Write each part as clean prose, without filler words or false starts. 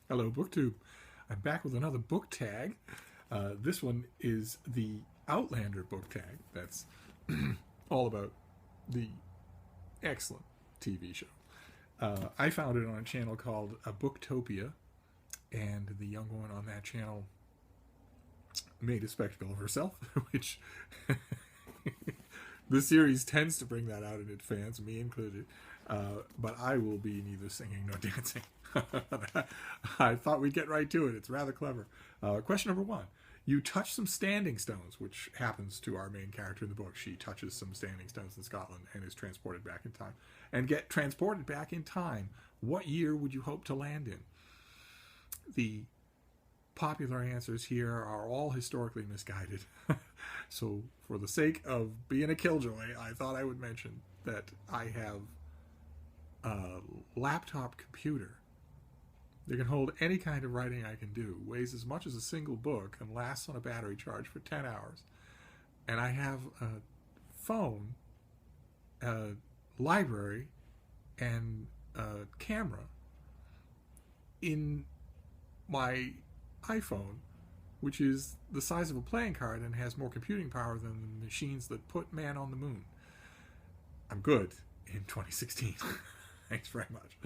Hello, BookTube. I'm back with another book tag. This one is the Outlander Book Tag. That's all about the excellent TV show. I found it on a channel called Booktopia, and the young woman on that channel made a spectacle of herself, which the series tends to bring that out in its fans, me included. But I will be neither singing nor dancing. I thought we'd get right to it. It's rather clever. Question number 1. You touch some standing stones, which happens to our main character in the book. She touches some standing stones in Scotland and is transported back in time. And get transported back in time, what year would you hope to land in? The popular answers here are all historically misguided. So for the sake of being a killjoy, I thought I would mention that I have a laptop computer that can hold any kind of writing I can do, weighs as much as a single book, and lasts on a battery charge for 10 hours. And I have a phone, a library, and a camera in my iPhone, which is the size of a playing card and has more computing power than the machines that put man on the moon. I'm good in 2016. Thanks very much.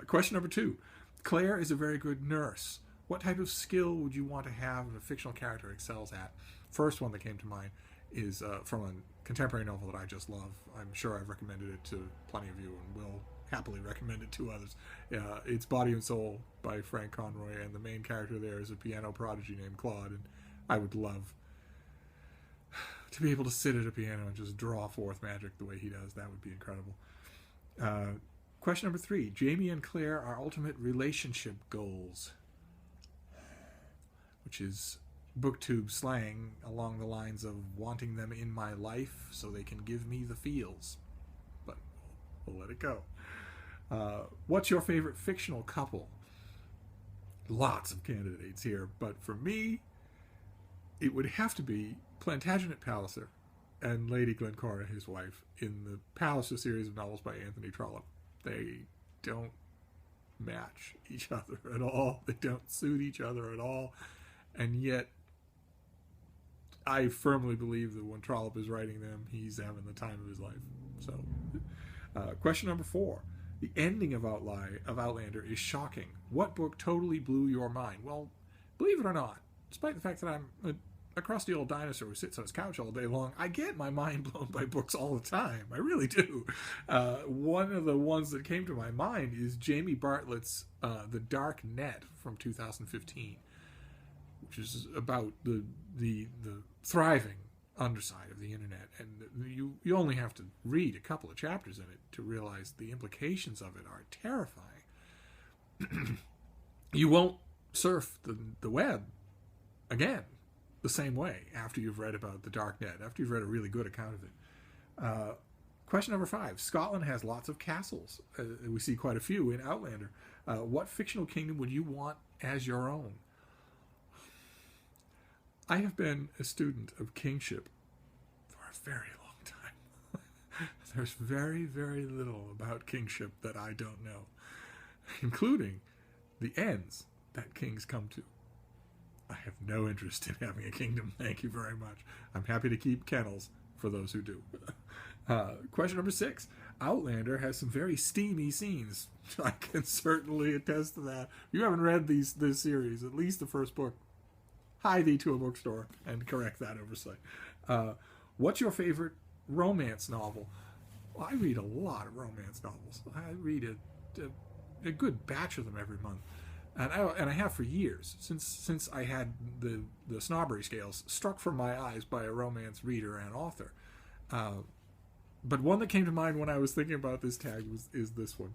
Question number 2. Claire is a very good nurse. What type of skill would you want to have if a fictional character excels at? First one that came to mind is from a contemporary novel that I just love. I'm sure I've recommended it to plenty of you and will happily recommend it to others. It's Body and Soul by Frank Conroy, and the main character there is a piano prodigy named Claude, and I would love to be able to sit at a piano and just draw forth magic the way he does. That would be incredible. Question number 3. Jamie and Claire are ultimate relationship goals, which is BookTube slang along the lines of wanting them in my life so they can give me the feels. But we'll let it go. What's your favorite fictional couple? Lots of candidates here, but for me, it would have to be Plantagenet Palliser and Lady Glencora, his wife, in the Palliser series of novels by Anthony Trollope. They don't match each other at all. They don't suit each other at all. And yet, I firmly believe that when Trollope is writing them, he's having the time of his life. So, question number 4. The ending of Outlander is shocking. What book totally blew your mind? Well, believe it or not, despite the fact that I'm a crusty old dinosaur who sits on his couch all day long, I get my mind blown by books all the time. I really do. One of the ones that came to my mind is Jamie Bartlett's The Dark Net from 2015, which is about the thriving underside of the internet. And you only have to read a couple of chapters in it to realize the implications of it are terrifying. You won't surf the web again the same way after you've read about the Dark Net, after you've read a really good account of it. Question number 5. Scotland has lots of castles. We see quite a few in Outlander. What fictional kingdom would you want as your own? I have been a student of kingship for a very long time. There's very, very little about kingship that I don't know, including the ends that kings come to. I have no interest in having a kingdom. Thank you very much. I'm happy to keep kennels for those who do. Question number 6. Outlander has some very steamy scenes. I can certainly attest to that. If you haven't read this series, at least the first book, hie thee to a bookstore and correct that oversight. What's your favorite romance novel? Well, I read a lot of romance novels. I read a good batch of them every month. And I have for years, since I had the snobbery scales struck from my eyes by a romance reader and author. But one that came to mind when I was thinking about this tag is this one.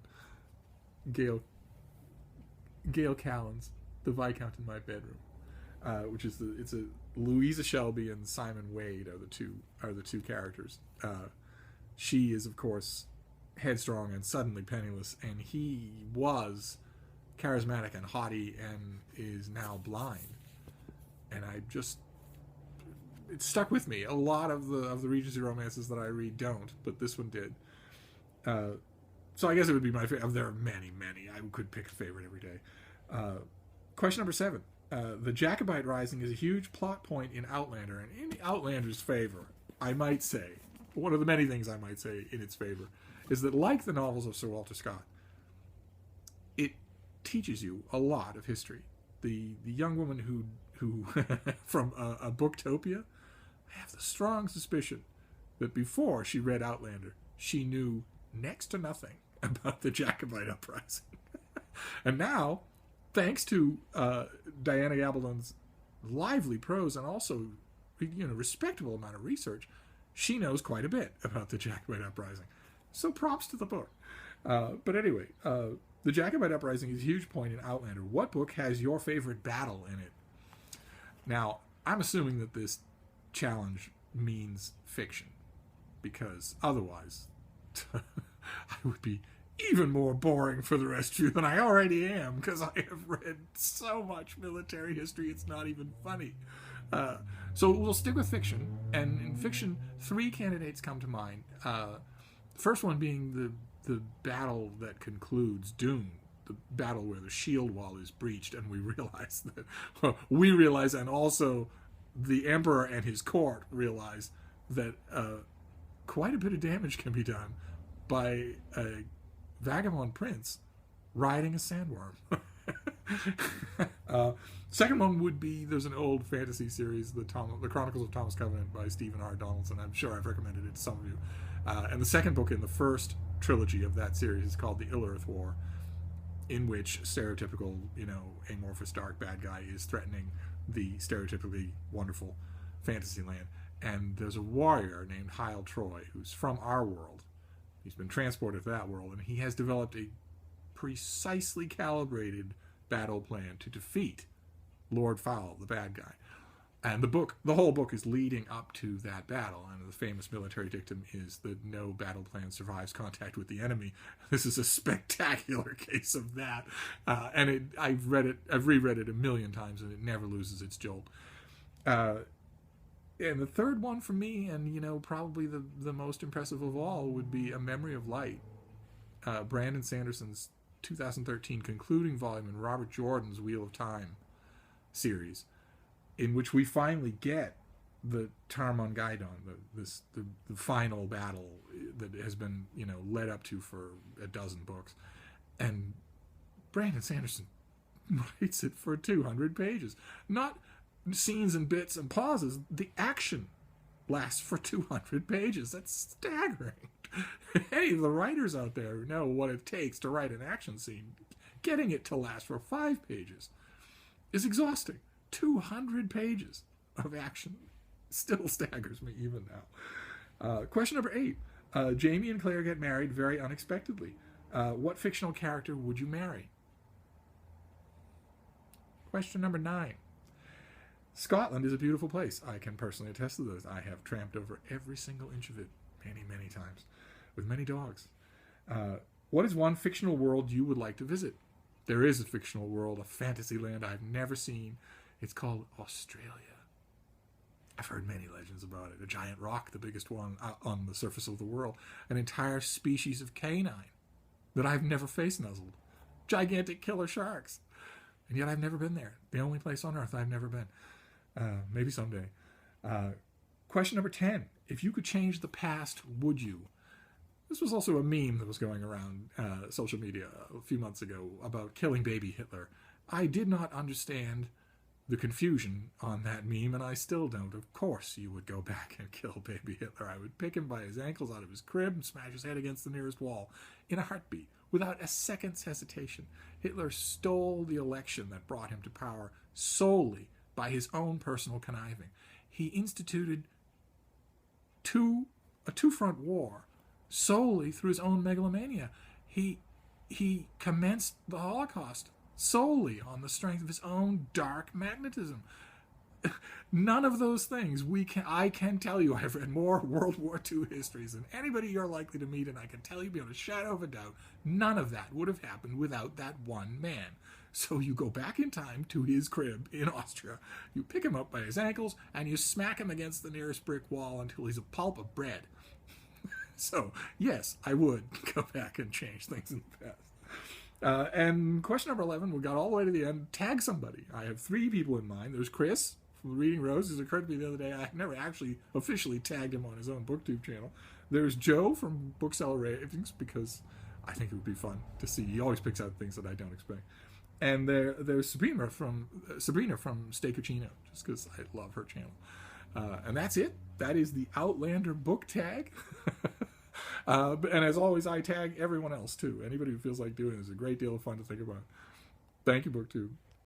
Gail Callan's The Viscount in My Bedroom, which is it's a Louisa Shelby and Simon Wade are the two characters. She is, of course, headstrong and suddenly penniless, and he was charismatic and haughty and is now blind. And it stuck with me. A lot of the Regency romances that I read don't, but this one did. So I guess it would be my favorite. There are many. I could pick a favorite every day. Question number 7. The Jacobite Rising is a huge plot point in Outlander, and in Outlander's favor, I might say, one of the many things I might say in its favor, is that like the novels of Sir Walter Scott, it teaches you a lot of history. The young woman who from a Booktopia, I have the strong suspicion that before she read Outlander, she knew next to nothing about the Jacobite uprising. And now, thanks to Diana Gabaldon's lively prose and also respectable amount of research, she knows quite a bit about the Jacobite uprising. So props to the book. But anyway, the Jacobite uprising is a huge point in Outlander. What book has your favorite battle in it? Now, I'm assuming that this challenge means fiction, because otherwise I would be even more boring for the rest of you than I already am, because I have read so much military history it's not even funny. So we'll stick with fiction, and in fiction 3 candidates come to mind. First one being the battle that concludes Dune, the battle where the shield wall is breached, and we realize and also the Emperor and his court realize that quite a bit of damage can be done by a vagabond prince riding a sandworm. Second one would be, there's an old fantasy series, the Chronicles of Thomas Covenant by Stephen R. Donaldson. I'm sure I've recommended it to some of you. And the second book in the first trilogy of that series is called The Ill-Earth War, in which stereotypical, amorphous dark bad guy is threatening the stereotypically wonderful fantasy land. And there's a warrior named Hyle Troy who's from our world. He's been transported to that world, and he has developed a precisely calibrated battle plan to defeat Lord Fowl, the bad guy. And the whole book is leading up to that battle, and the famous military dictum is that no battle plan survives contact with the enemy. This is a spectacular case of that, and I've reread it a million times, and it never loses its jolt. And the third one for me, and probably the most impressive of all, would be A Memory of Light, Brandon Sanderson's 2013 concluding volume in Robert Jordan's Wheel of Time series, in which we finally get the Tarmon-Gaidon, the final battle that has been led up to for a dozen books, and Brandon Sanderson writes it for 200 pages, not scenes and bits and pauses. The action lasts for 200 pages. That's staggering. Hey, the writers out there know what it takes to write an action scene. Getting it to last for 5 pages is exhausting. 200 pages of action still staggers me even now. Question number 8. Jamie and Claire get married very unexpectedly. What fictional character would you marry? Question number 9. Scotland is a beautiful place. I can personally attest to this. I have tramped over every single inch of it many, many times with many dogs. What is one fictional world you would like to visit? There is a fictional world, a fantasy land I've never seen. It's called Australia. I've heard many legends about it. A giant rock, the biggest one on the surface of the world. An entire species of canine that I've never face nuzzled. Gigantic killer sharks. And yet I've never been there. The only place on Earth I've never been. Maybe someday. Question number 10. If you could change the past, would you? This was also a meme that was going around social media a few months ago about killing baby Hitler. I did not understand the confusion on that meme, and I still don't. Of course you would go back and kill baby Hitler. I would pick him by his ankles out of his crib and smash his head against the nearest wall in a heartbeat, without a second's hesitation. Hitler stole the election that brought him to power solely by his own personal conniving. He instituted a two-front war solely through his own megalomania. He commenced the Holocaust solely on the strength of his own dark magnetism. None of those things I can tell you. I've read more World War II histories than anybody you're likely to meet, and I can tell you beyond a shadow of a doubt, none of that would have happened without that one man. So you go back in time to his crib in Austria, you pick him up by his ankles, and you smack him against the nearest brick wall until he's a pulp of bread. So, yes, I would go back and change things in the past. And question number 11, we got all the way to the end. Tag somebody. I have 3 people in mind. There's Chris from Reading Rhodes. It occurred to me the other day I never actually officially tagged him on his own BookTube channel. There's Joe from Bookseller Ravings, because I think it would be fun to see. He always picks out things that I don't expect. And there's Sabrina from Steakuccino, just because I love her channel. And that's it. That is the Outlander Book Tag. And as always, I tag everyone else too. Anybody who feels like doing it is a great deal of fun to think about. Thank you, BookTube.